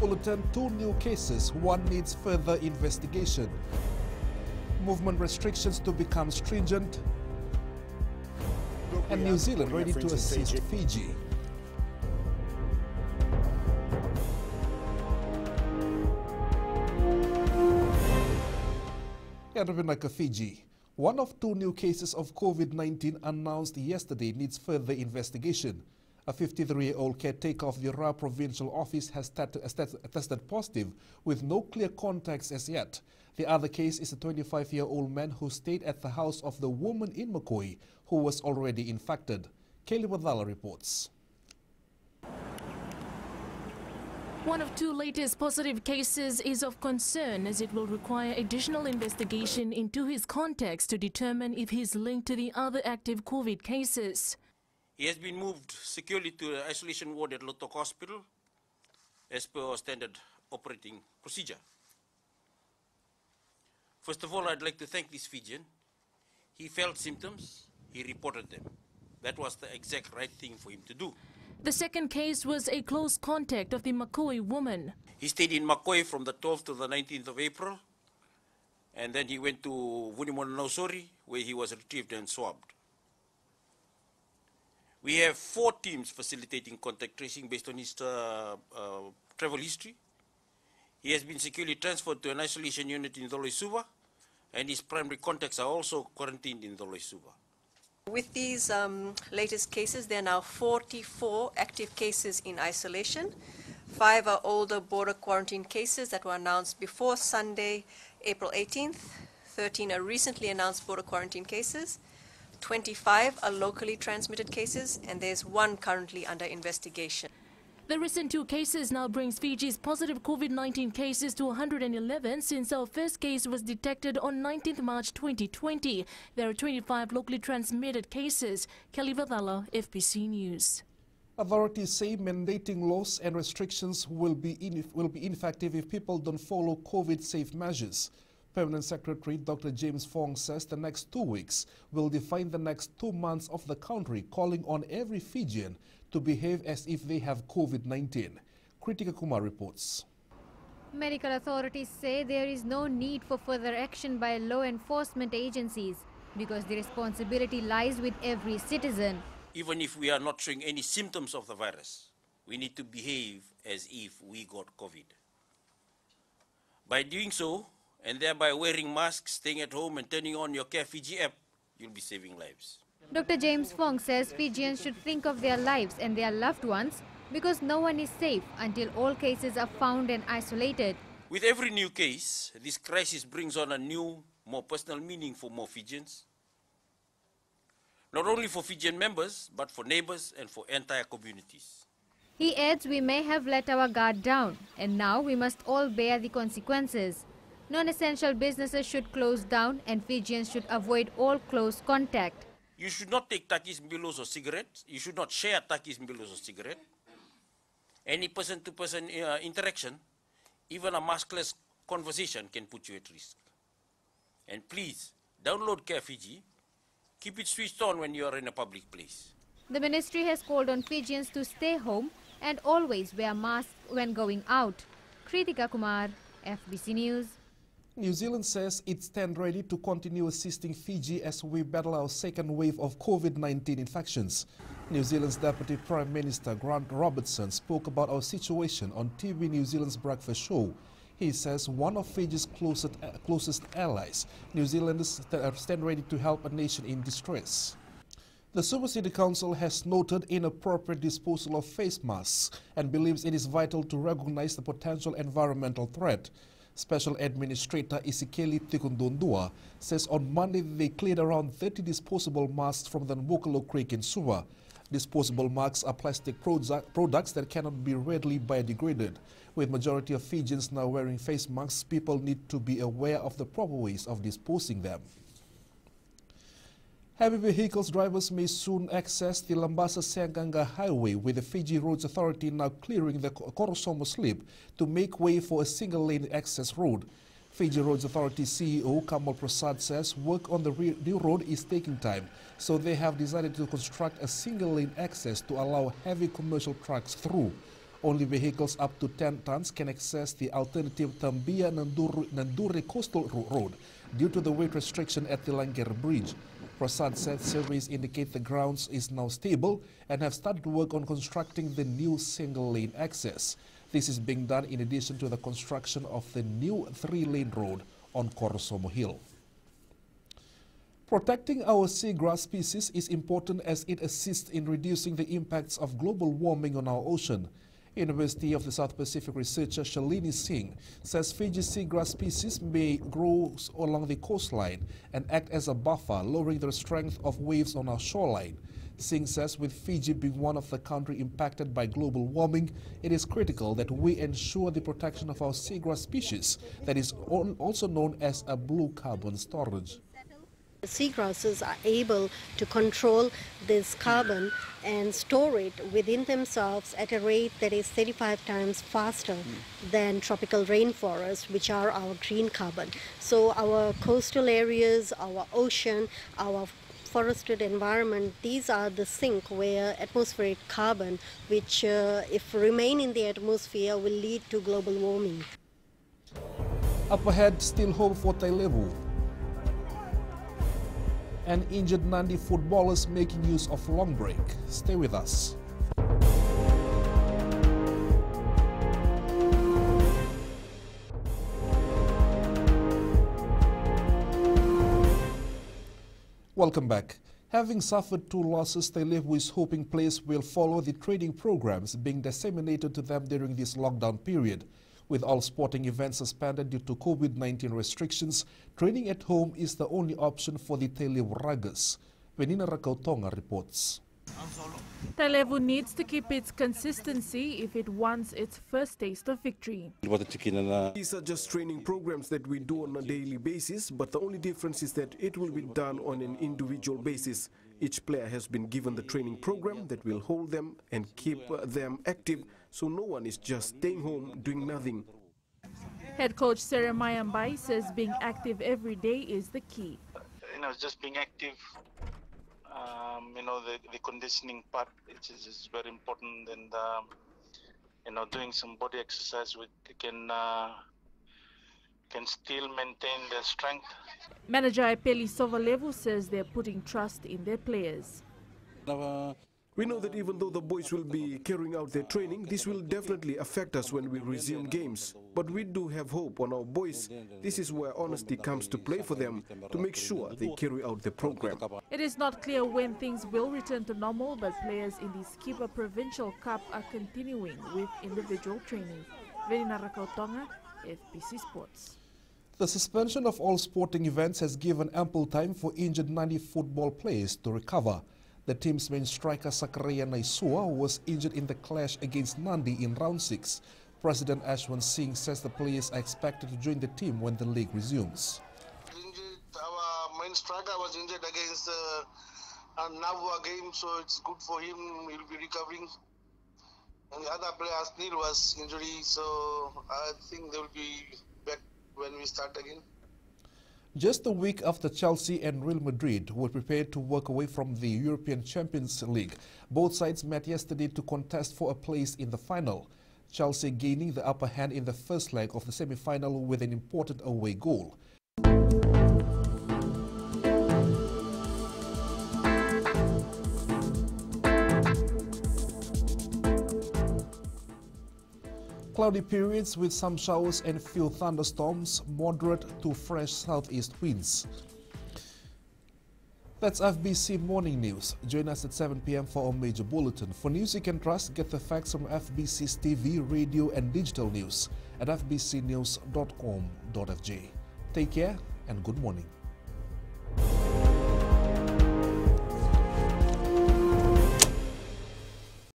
bulletin, 2 new cases, 1 needs further investigation. Movement restrictions to become stringent. And New Zealand ready to assist Fiji. Like Fiji. 1 of 2 new cases of COVID-19 announced yesterday needs further investigation. A 53-year-old caretaker of the Ra Provincial Office has tested positive with no clear contacts as yet. The other case is a 25-year-old man who stayed at the house of the woman in Makoi who was already infected. Kaylee Wadala reports. One of 2 latest positive cases is of concern as it will require additional investigation into his contacts to determine if he is linked to the other active COVID cases. He has been moved securely to an isolation ward at Lotok Hospital as per our standard operating procedure. First of all, I'd like to thank this Fijian. He felt symptoms, he reported them. That was the exact right thing for him to do. The second case was a close contact of the Makoi woman. He stayed in Makoi from the 12th to the 19th of April, and then he went to Vunimonanausori, where he was retrieved and swabbed. We have 4 teams facilitating contact tracing based on his travel history. He has been securely transferred to an isolation unit in Doloisuva, and his primary contacts are also quarantined in Doloisuva. With these latest cases, there are now 44 active cases in isolation. 5 are older border quarantine cases that were announced before Sunday, April 18th. 13 are recently announced border quarantine cases. 25 are locally transmitted cases, and there's 1 currently under investigation. The recent 2 cases now brings Fiji's positive COVID-19 cases to 111 since our first case was detected on 19th March 2020. There are 25 locally transmitted cases. Kelly Vadala, FBC News. Authorities say mandating laws and restrictions will be ineffective if people don't follow COVID-safe measures. Permanent Secretary Dr. James Fong says the next 2 weeks will define the next 2 months of the country, calling on every Fijian to behave as if they have COVID-19. Kritika Kumar reports. Medical authorities say there is no need for further action by law enforcement agencies because the responsibility lies with every citizen. Even if we are not showing any symptoms of the virus, we need to behave as if we got COVID. By doing so, and thereby wearing masks, staying at home and turning on your Care Fiji app, you'll be saving lives. Dr. James Fong says Fijians should think of their lives and their loved ones because no one is safe until all cases are found and isolated. With every new case, this crisis brings on a new, more personal meaning for more Fijians. Not only for Fijian members, but for neighbors and for entire communities. He adds we may have let our guard down and now we must all bear the consequences. Non-essential businesses should close down and Fijians should avoid all close contact. You should not take takis, mbilos or cigarettes. You should not share takis, mbilos or cigarette. Any person-to-person interaction, even a maskless conversation can put you at risk. And please, download Care Fiji. Keep it switched on when you are in a public place. The ministry has called on Fijians to stay home and always wear masks when going out. Kritika Kumar, FBC News. New Zealand says it stands ready to continue assisting Fiji as we battle our second wave of COVID-19 infections. New Zealand's Deputy Prime Minister Grant Robertson spoke about our situation on TV New Zealand's Breakfast Show. He says one of Fiji's closest allies, New Zealanders stand ready to help a nation in distress. The Suva City Council has noted inappropriate disposal of face masks and believes it is vital to recognize the potential environmental threat. Special Administrator Isikeli Tikundundua says on Monday they cleared around 30 disposable masks from the Nwokolo Creek in Suva. Disposable masks are plastic products that cannot be readily biodegraded. With majority of Fijians now wearing face masks, people need to be aware of the proper ways of disposing them. Heavy vehicles drivers may soon access the Lambasa-Sanganga Highway, with the Fiji Roads Authority now clearing the Korosomo slip to make way for a single-lane access road. Fiji Roads Authority CEO Kamal Prasad says work on the new road is taking time, so they have decided to construct a single-lane access to allow heavy commercial trucks through. Only vehicles up to 10 tons can access the alternative Tambia-Nanduri coastal road due to the weight restriction at the Langere Bridge. Prasad said surveys indicate the grounds is now stable and have started work on constructing the new single-lane access. This is being done in addition to the construction of the new 3-lane road on Korosomo Hill. Protecting our seagrass species is important as it assists in reducing the impacts of global warming on our ocean. University of the South Pacific researcher Shalini Singh says Fiji's seagrass species may grow along the coastline and act as a buffer, lowering the strength of waves on our shoreline. Singh says with Fiji being one of the countries impacted by global warming, it is critical that we ensure the protection of our seagrass species, that is also known as a blue carbon storage. Seagrasses are able to control this carbon and store it within themselves at a rate that is 35 times faster than tropical rainforests, which are our green carbon. So our coastal areas, our ocean, our forested environment, these are the sink where atmospheric carbon, which if remain in the atmosphere, will lead to global warming. Up ahead, still home for Tailevu. And injured Nandi footballers making use of long break. Stay with us. Welcome back. Having suffered 2 losses, Tailevu is hoping players will follow the training programs being disseminated to them during this lockdown period. With all sporting events suspended due to COVID-19 restrictions, training at home is the only option for the Tailevu Ragas. Venina Rakautonga reports. Tailevu needs to keep its consistency if it wants its first taste of victory. These are just training programs that we do on a daily basis, but the only difference is that it will be done on an individual basis. Each player has been given the training program that will hold them and keep them active, so no one is just staying home doing nothing. Head coach Sarah Mayambai says being active every day is the key. Just being active, the conditioning part is very important, and doing some body exercise which can still maintain their strength. Manager Ipeli Sovalevu says they're putting trust in their players. We know that even though the boys will be carrying out their training, this will definitely affect us when we resume games. But we do have hope on our boys. This is where honesty comes to play for them, to make sure they carry out the program. It is not clear when things will return to normal, but players in the Skipper Provincial Cup are continuing with individual training. Venina Rakautonga, FBC Sports. The suspension of all sporting events has given ample time for injured Nandi football players to recover. The team's main striker Sakarya Naisua was injured in the clash against Nandi in round 6. President Ashwin Singh says the players are expected to join the team when the league resumes. Our main striker was injured against Navua game, so it's good for him. He'll be recovering. And the other player, Asnil, was injured, so I think they will be back when we start again. Just a week after Chelsea and Real Madrid were prepared to walk away from the European Champions League, both sides met yesterday to contest for a place in the final. Chelsea gaining the upper hand in the first leg of the semi-final with an important away goal. Cloudy periods with some showers and few thunderstorms, moderate to fresh southeast winds. That's FBC Morning News. Join us at 7 p.m. for our major bulletin. For news you can trust, get the facts from FBC's TV, radio and digital news at fbcnews.com.fj. Take care and good morning.